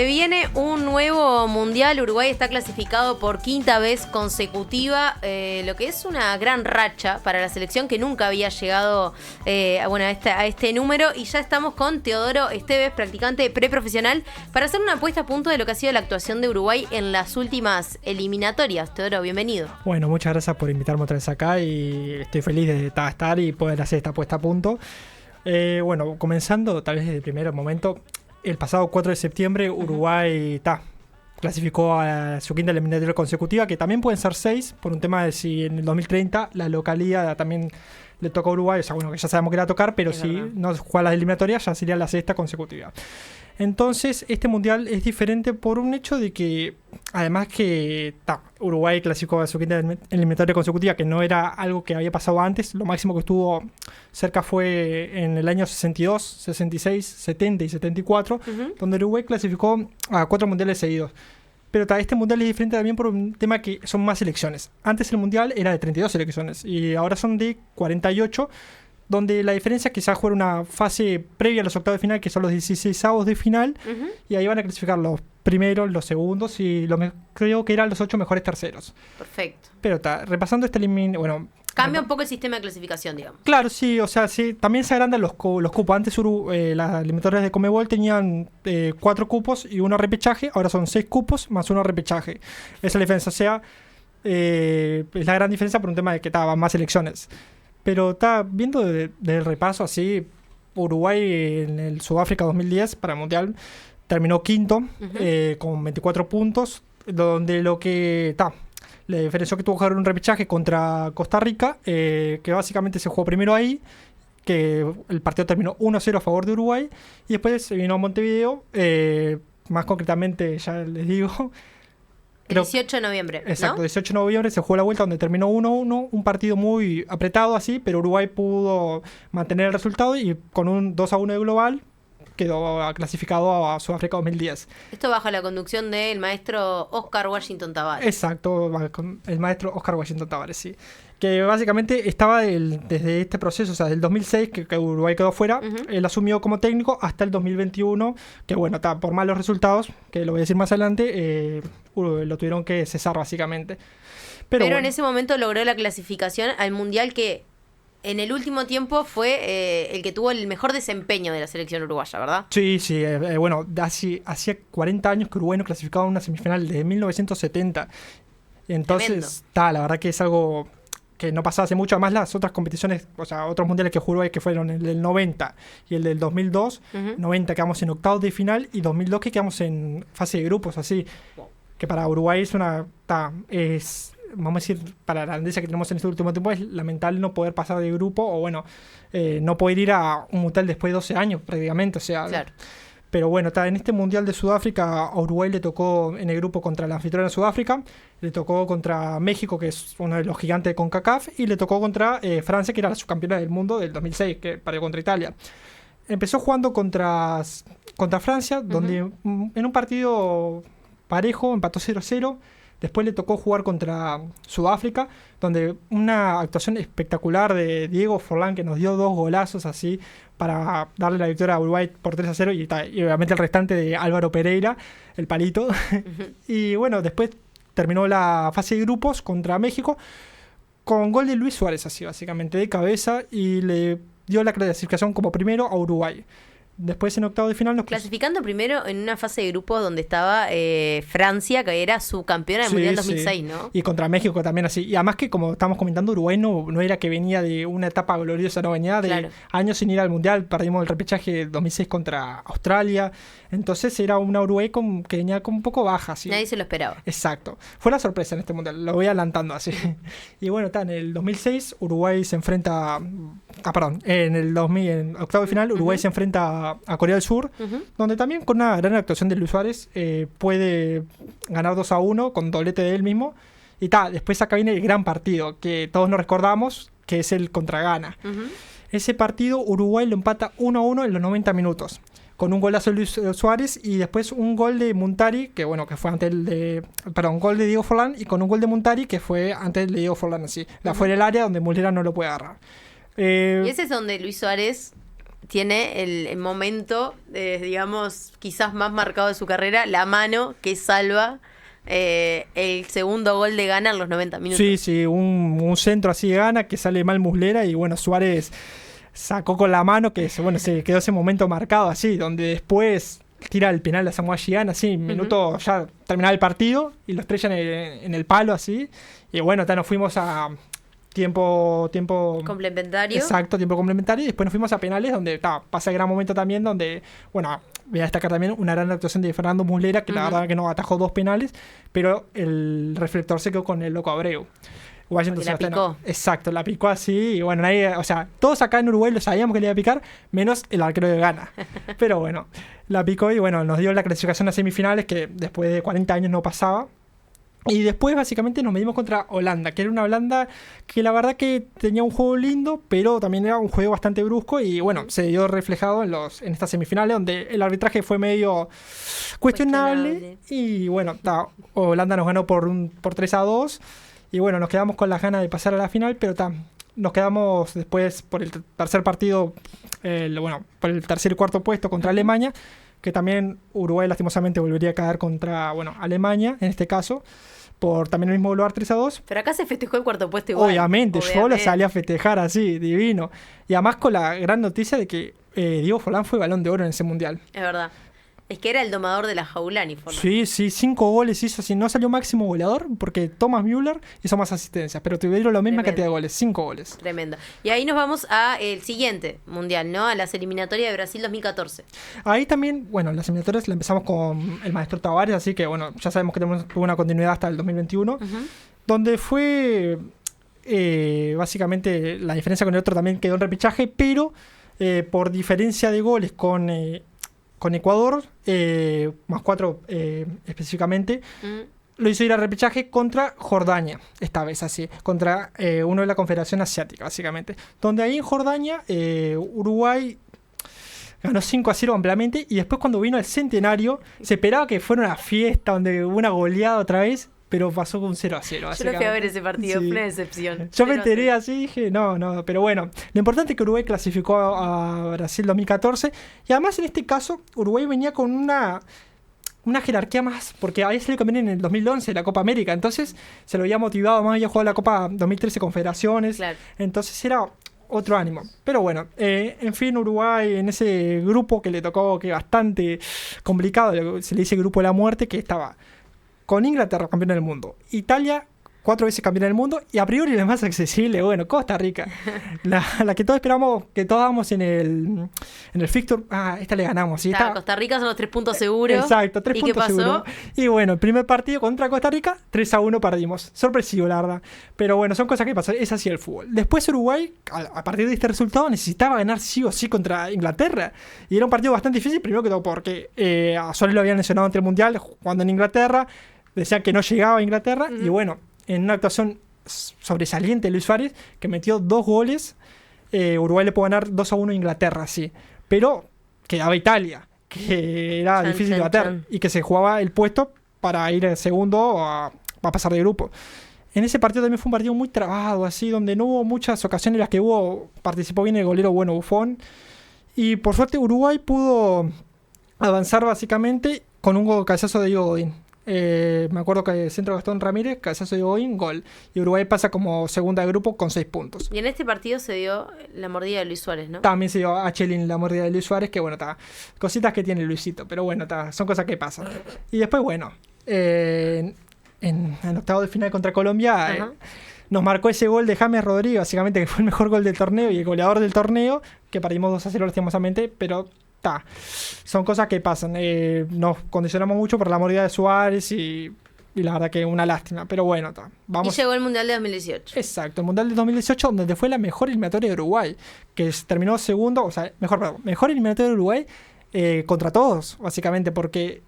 Se viene un nuevo mundial. Uruguay está clasificado por quinta vez consecutiva, lo que es una gran racha para la selección que nunca había llegado a este número. Y ya estamos con Teodoro Esteves, practicante preprofesional, para hacer una puesta a punto de lo que ha sido la actuación de Uruguay en las últimas eliminatorias. Teodoro, bienvenido. Bueno, muchas gracias por invitarme otra vez acá y estoy feliz de estar y poder hacer esta puesta a punto. Bueno, comenzando tal vez desde el primer momento. El pasado 4 de septiembre Uruguay clasificó a su quinta eliminatoria consecutiva, que también pueden ser 6, por un tema de si en el 2030 la localía también le toca a Uruguay. O sea, bueno, que ya sabemos que le va a tocar, pero si no juega las eliminatorias ya sería la sexta consecutiva. Entonces, este mundial es diferente por un hecho de que, además que Uruguay clasificó a su quinta eliminatoria consecutiva, que no era algo que había pasado antes. Lo máximo que estuvo cerca fue en el año 62, 66, 70 y 74, donde Uruguay clasificó a 4 mundiales seguidos. Pero este mundial es diferente también por un tema que son más selecciones. Antes el mundial era de 32 selecciones y ahora son de 48, donde la diferencia es que se va a jugar una fase previa a los octavos de final, que son los 16avos de final, y ahí van a clasificar los primeros, los segundos y creo que eran los 8 mejores terceros. Perfecto. Pero repasando esta eliminación, cambia un poco el sistema de clasificación, digamos. Claro, sí, o sea, sí, también se agrandan los cupos. Antes las eliminatorias de Conmebol tenían 4 cupos y 1 repechaje, ahora son 6 cupos más 1 repechaje. Esa es la diferencia, o sea, es la gran diferencia por un tema de que van más selecciones. Pero viendo del repaso así, Uruguay en el Sudáfrica 2010 para el Mundial terminó quinto con 24 puntos, donde la diferencia que tuvo que jugar un repechaje contra Costa Rica, que básicamente se jugó primero ahí, que el partido terminó 1-0 a favor de Uruguay, y después se vino a Montevideo, más concretamente ya les digo... El 18 de noviembre, exacto, ¿no? 18 de noviembre se jugó la vuelta donde terminó 1-1, un partido muy apretado así, pero Uruguay pudo mantener el resultado y con un 2-1 de global quedó clasificado a Sudáfrica 2010. Esto bajo la conducción del maestro Oscar Washington Tabárez. Exacto, el maestro Oscar Washington Tabárez, sí. Que básicamente estaba desde este proceso, o sea, del 2006, que Uruguay quedó fuera, él asumió como técnico hasta el 2021, que bueno, por malos resultados, que lo voy a decir más adelante, lo tuvieron que cesar básicamente. Pero en ese momento logró la clasificación al Mundial que en el último tiempo fue el que tuvo el mejor desempeño de la selección uruguaya, ¿verdad? Sí, bueno, hacía 40 años que Uruguay no clasificaba en una semifinal, desde 1970. Entonces, la verdad que es algo que no pasaba hace mucho. Además, las otras competiciones, o sea, otros mundiales que jugó Uruguay, que fueron el del 90 y el del 2002, 90 quedamos en octavos de final y 2002 que quedamos en fase de grupos, así, que para Uruguay es vamos a decir, para la grandeza que tenemos en este último tiempo, es lamentable no poder pasar de grupo o no poder ir a un mundial después de 12 años prácticamente, o sea... Claro. Pero bueno, en este Mundial de Sudáfrica a Uruguay le tocó en el grupo contra la anfitriona de Sudáfrica, le tocó contra México, que es uno de los gigantes de CONCACAF, y le tocó contra Francia, que era la subcampeona del mundo del 2006, que perdió contra Italia. Empezó jugando contra Francia, donde en un partido parejo empató 0-0. Después le tocó jugar contra Sudáfrica, donde una actuación espectacular de Diego Forlán, que nos dio 2 golazos así para darle la victoria a Uruguay por 3-0, y obviamente el restante de Álvaro Pereira, el palito. Y bueno, después terminó la fase de grupos contra México con gol de Luis Suárez, así básicamente de cabeza, y le dio la clasificación como primero a Uruguay. Después en octavo de final clasificando primero en una fase de grupos donde estaba Francia, que era su campeona del Mundial 2006, ¿no? Y contra México también así. Y además que, como estamos comentando, Uruguay no era que venía de una etapa gloriosa, no venía de años sin ir al Mundial. Perdimos el repechaje del 2006 contra Australia. Entonces era una Uruguay que venía un poco baja. ¿Sí? Nadie se lo esperaba. Exacto. Fue la sorpresa en este Mundial, lo voy adelantando así. Y bueno, en el 2006 Uruguay se enfrenta... en el 2000, en octavo de final, Uruguay se enfrenta a Corea del Sur, donde también con una gran actuación de Luis Suárez puede ganar 2-1 con doblete de él mismo. Y después acá viene el gran partido que todos nos recordamos, que es el contra Ghana. Ese partido Uruguay lo empata 1-1 en los 90 minutos. Con un golazo de Luis Suárez y después un gol de Muntari, que fue antes gol de Diego Forlán, y con un gol de Muntari que fue antes de Diego Forlán así. Fue en el área donde Muslera no lo puede agarrar. Y ese es donde Luis Suárez tiene el momento, digamos, quizás más marcado de su carrera, la mano que salva el segundo gol de Ghana en los 90 minutos. Sí, un centro así de Ghana que sale mal Muslera y bueno, Suárez sacó con la mano que bueno, se quedó ese momento marcado así, donde después tira el penal a Samoa Gigana, así, minuto ya terminaba el partido y lo estrellan en el palo así. Y bueno, nos fuimos a tiempo complementario. Exacto, tiempo complementario. Y después nos fuimos a penales, donde pasa el gran momento también, donde, bueno, voy a destacar también una gran actuación de Fernando Muslera, que la verdad que no atajó 2 penales, pero el reflector se quedó con el Loco Abreu. Washington la picó. Exacto, la picó así. Y bueno, nadie, o sea, todos acá en Uruguay lo sabíamos que le iba a picar, menos el arquero de Ghana. Pero bueno, la picó y bueno, nos dio la clasificación a semifinales, que después de 40 años no pasaba. Y después básicamente nos medimos contra Holanda, que era una Holanda que la verdad que tenía un juego lindo, pero también era un juego bastante brusco y bueno, se dio reflejado en estas semifinales donde el arbitraje fue medio cuestionable. Y bueno, Holanda nos ganó por 3-2 y bueno, nos quedamos con las ganas de pasar a la final, pero nos quedamos después por el tercer partido, por el tercer y cuarto puesto contra Alemania, que también Uruguay lastimosamente volvería a caer contra, Alemania, en este caso, por también el mismo lugar 3-2. Pero acá se festejó el cuarto puesto igual. Obviamente, yo lo salí a festejar así, divino. Y además con la gran noticia de que Diego Forlán fue Balón de Oro en ese Mundial. Es verdad. Es que era el domador de la Jaulani, Forlán. Sí, 5 goles hizo así. No salió máximo goleador porque Thomas Müller hizo más asistencias, pero tuvieron la misma cantidad de goles, 5 goles. Tremendo. Y ahí nos vamos a el siguiente Mundial, ¿no? A las eliminatorias de Brasil 2014. Ahí también, las eliminatorias la empezamos con el maestro Tavares, así que ya sabemos que tuvo una continuidad hasta el 2021, donde fue básicamente la diferencia con el otro también quedó en repechaje, pero por diferencia de goles con Ecuador, más 4 específicamente, lo hizo ir a repechaje contra Jordania, esta vez así, contra uno de la Confederación Asiática, básicamente. Donde ahí en Jordania, Uruguay ganó 5-0 ampliamente, y después cuando vino el centenario, se esperaba que fuera una fiesta, donde hubo una goleada otra vez, pero pasó con 0-0. Yo no fui a ver ese partido, fue una decepción. Yo me enteré así y dije, no, pero bueno, lo importante es que Uruguay clasificó a Brasil 2014, y además en este caso Uruguay venía con una jerarquía más, porque había salido también en el 2011 la Copa América, entonces se lo había motivado más, había jugado la Copa 2013 Confederaciones, claro. Entonces era otro ánimo. Pero bueno, en fin, Uruguay en ese grupo que le tocó, que bastante complicado, se le dice grupo de la muerte, que estaba con Inglaterra, campeón del mundo, Italia, 4 veces campeón del mundo, y a priori la más accesible, Costa Rica, la que todos esperamos, que todos vamos en el fixture. Esta le ganamos, ¿sí? Costa Rica son los 3 puntos seguros. Exacto, 3 puntos seguros. Y bueno, el primer partido contra Costa Rica, 3-1 perdimos. Sorpresivo, la verdad. Pero bueno, son cosas que pasan, es así el fútbol. Después Uruguay, a partir de este resultado, necesitaba ganar sí o sí contra Inglaterra. Y era un partido bastante difícil, primero que todo porque a Suárez lo habían lesionado ante el Mundial, jugando en Inglaterra. Decían que no llegaba a Inglaterra, y bueno, en una actuación sobresaliente de Luis Suárez, que metió 2 goles, Uruguay le pudo ganar 2-1 a Inglaterra, sí. Pero quedaba Italia, que era difícil de bater, y que se jugaba el puesto para ir segundo a pasar de grupo. En ese partido también fue un partido muy trabado, así, donde no hubo muchas ocasiones en las que participó bien el golero Buffon. Y por suerte Uruguay pudo avanzar básicamente con un cabezazo de Diego Godín. Me acuerdo que centro Gastón Ramírez, cabezazo de Godín, gol. Y Uruguay pasa como segunda de grupo con 6 puntos. Y en este partido se dio la mordida de Luis Suárez, ¿no? También se dio a Chelín la mordida de Luis Suárez, que cositas que tiene Luisito, pero bueno, son cosas que pasan. Y después, en octavo de final contra Colombia, nos marcó ese gol de James Rodríguez, básicamente, que fue el mejor gol del torneo y el goleador del torneo, que perdimos 2-0 lastimosamente, pero son cosas que pasan. Nos condicionamos mucho por la mordida de Suárez y la verdad que una lástima, pero bueno, vamos. Y llegó el Mundial de 2018. Exacto, el Mundial de 2018, donde fue la mejor eliminatoria de Uruguay, que terminó segundo, mejor eliminatoria de Uruguay contra todos, básicamente, porque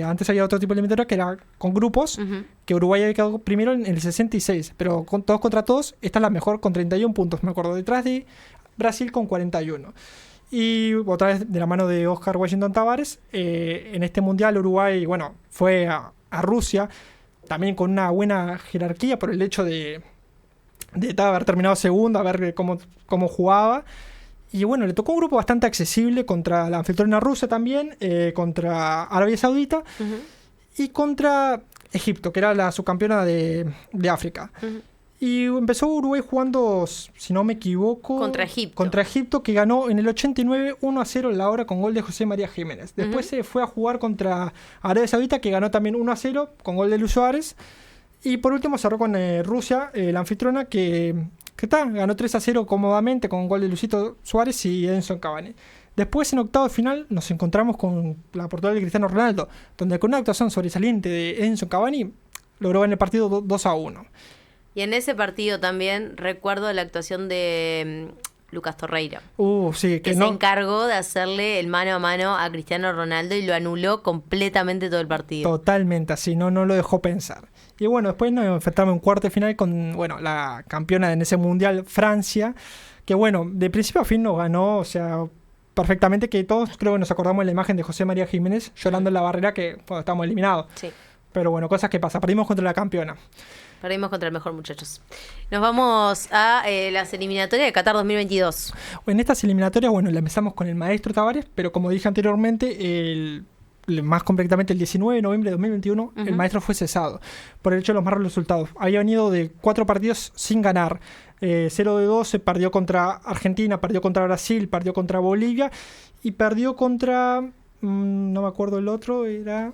antes había otro tipo de eliminatoria que era con grupos, que Uruguay había quedado primero en el 66, pero con todos contra todos, esta es la mejor con 31 puntos, me acuerdo, detrás de Brasil con 41. Y otra vez de la mano de Oscar Washington Tavares, en este Mundial Uruguay, fue a Rusia, también con una buena jerarquía por el hecho de haber terminado segundo, a ver cómo jugaba. Y bueno, le tocó un grupo bastante accesible contra la anfitriona rusa también, contra Arabia Saudita y contra Egipto, que era la subcampeona de África. Y empezó Uruguay jugando, si no me equivoco, contra Egipto. Contra Egipto, que ganó en el 89 1-0 en la hora con gol de José María Jiménez. Después se fue a jugar contra Arabia Saudita, que ganó también 1-0 con gol de Luis Suárez. Y por último cerró con Rusia, la anfitriona, que ganó 3-0 cómodamente con gol de Luisito Suárez y Edinson Cavani. Después, en octavo de final, nos encontramos con la Portugal de Cristiano Ronaldo, donde con una actuación sobresaliente de Edinson Cavani logró ganar el partido 2-1. Y en ese partido también recuerdo la actuación de Lucas Torreira. Sí, que se encargó de hacerle el mano a mano a Cristiano Ronaldo y lo anuló completamente todo el partido. Totalmente, así, no lo dejó pensar. Y bueno, después nos enfrentamos en cuarto de final con la campeona en ese mundial, Francia, que bueno, de principio a fin nos ganó, o sea, perfectamente, que todos creo que nos acordamos de la imagen de José María Jiménez llorando en la barrera que cuando estábamos eliminados. Sí. Pero bueno, cosas que pasan, perdimos contra la campeona. Perdimos contra el mejor, muchachos. Nos vamos a las eliminatorias de Qatar 2022. En estas eliminatorias, bueno, la empezamos con el maestro Tavares, pero como dije anteriormente, más concretamente el 19 de noviembre de 2021, el maestro fue cesado por el hecho de los malos resultados. Había venido de 4 partidos sin ganar. 0-12, perdió contra Argentina, perdió contra Brasil, perdió contra Bolivia y perdió contra... no me acuerdo el otro, era...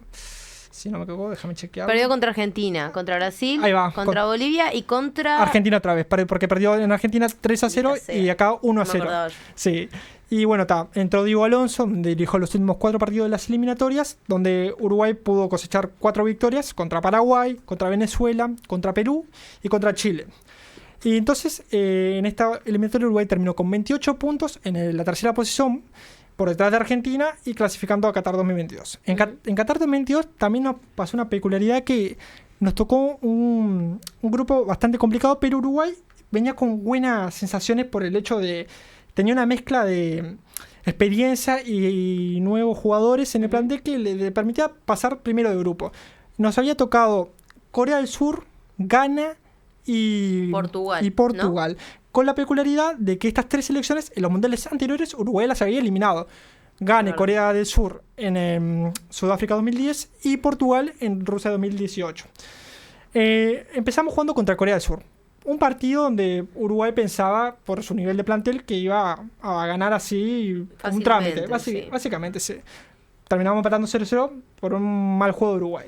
Si no me equivoco, déjame chequear. Perdió contra Argentina, contra Brasil, contra Bolivia y contra... Argentina otra vez, porque perdió en Argentina 3-0 y acá 1-0. Sí. Y bueno, entró Diego Alonso, dirigió los últimos 4 partidos de las eliminatorias, donde Uruguay pudo cosechar 4 victorias contra Paraguay, contra Venezuela, contra Perú y contra Chile. Y entonces, en esta eliminatoria Uruguay terminó con 28 puntos en la tercera posición, por detrás de Argentina y clasificando a Qatar 2022. En Qatar 2022 también nos pasó una peculiaridad que nos tocó un grupo bastante complicado, pero Uruguay venía con buenas sensaciones por el hecho de... Tenía una mezcla de experiencia y nuevos jugadores en el plantel que le permitía pasar primero de grupo. Nos había tocado Corea del Sur, Ghana y Portugal. ¿No? Con la peculiaridad de que estas 3 selecciones en los mundiales anteriores Uruguay las había eliminado. Ghana, Corea del Sur en Sudáfrica 2010 y Portugal en Rusia 2018. Empezamos jugando contra Corea del Sur. Un partido donde Uruguay pensaba, por su nivel de plantel, que iba a ganar así un trámite. Básicamente, sí. Terminamos empatando 0-0 por un mal juego de Uruguay.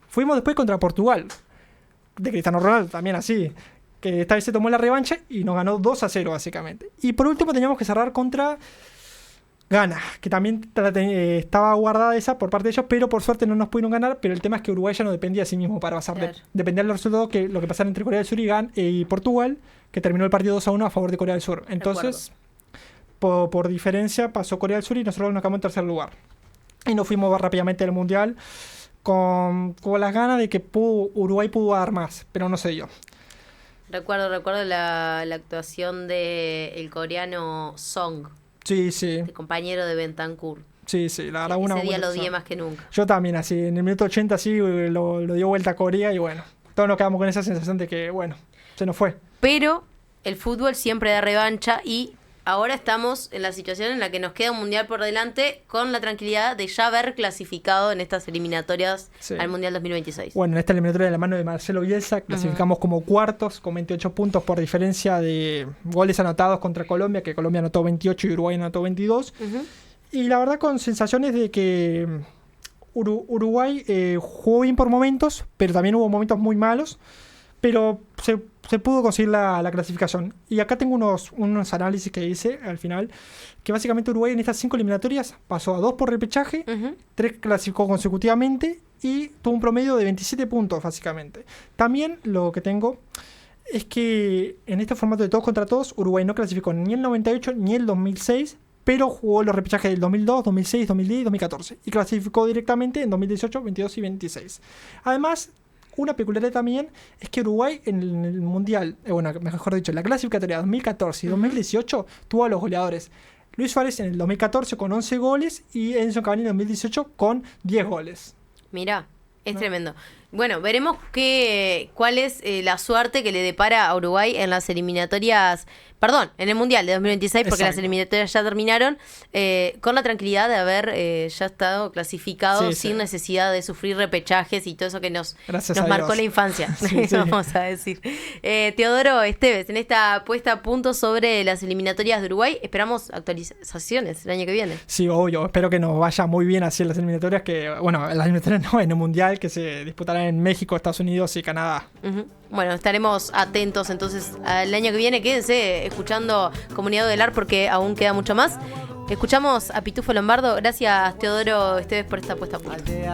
Fuimos después contra Portugal, de Cristiano Ronaldo, también así, que esta vez se tomó la revancha y nos ganó 2-0 básicamente. Y por último teníamos que cerrar contra Ghana, que también estaba guardada esa por parte de ellos, pero por suerte no nos pudieron ganar. Pero el tema es que Uruguay ya no dependía de sí mismo para pasar. Claro. Dependía del resultado lo que pasara entre Corea del Sur y Portugal, que terminó el partido 2-1 a favor de Corea del Sur. Entonces, por diferencia, pasó Corea del Sur y nosotros nos quedamos en tercer lugar. Y nos fuimos rápidamente al Mundial con las ganas de que Uruguay pudo dar más, pero no se dio. Recuerdo la actuación del coreano Song. Sí. El compañero de Bentancur. Sí, la verdad, ese día lo odié más que nunca. Yo también, así, en el minuto 80 así lo dio vuelta a Corea y bueno, todos nos quedamos con esa sensación de que, bueno, se nos fue. Pero el fútbol siempre da revancha y ahora estamos en la situación en la que nos queda un mundial por delante con la tranquilidad de ya haber clasificado en estas eliminatorias al Mundial 2026. Bueno, en esta eliminatoria de la mano de Marcelo Bielsa clasificamos como cuartos con 28 puntos por diferencia de goles anotados contra Colombia, que Colombia anotó 28 y Uruguay anotó 22. Y la verdad con sensaciones de que Uruguay jugó bien por momentos, pero también hubo momentos muy malos. Pero se pudo conseguir la clasificación. Y acá tengo unos análisis que hice al final, que básicamente Uruguay en estas 5 eliminatorias pasó a 2 por repechaje, 3 clasificó consecutivamente y tuvo un promedio de 27 puntos básicamente. También lo que tengo es que en este formato de todos contra todos, Uruguay no clasificó ni el 98 ni el 2006, pero jugó los repechajes del 2002, 2006, 2010 y 2014. Y clasificó directamente en 2018, 22 y 26. Además, una peculiaridad también es que Uruguay en el Mundial, mejor dicho, en la clasificatoria 2014 y 2018 tuvo a los goleadores. Luis Suárez en el 2014 con 11 goles y Edinson Cavani en el 2018 con 10 goles. Mirá, es tremendo. Bueno, veremos cuál es la suerte que le depara a Uruguay en las eliminatorias, perdón, en el Mundial de 2026, porque las eliminatorias ya terminaron, con la tranquilidad de haber ya estado clasificado sin necesidad de sufrir repechajes y todo eso que nos marcó la infancia, vamos a decir. Teodoro Esteves, en esta puesta a punto sobre las eliminatorias de Uruguay, esperamos actualizaciones el año que viene. Sí, obvio, espero que nos vaya muy bien así en las eliminatorias, las eliminatorias no, en el Mundial que se disputará en México, Estados Unidos y Canadá. Bueno, estaremos atentos entonces al año que viene. Quédense escuchando Comunidad Udelar porque aún queda mucho más. Escuchamos a Pitufo Lombardo. Gracias, Teodoro Esteves, por esta puesta a punto.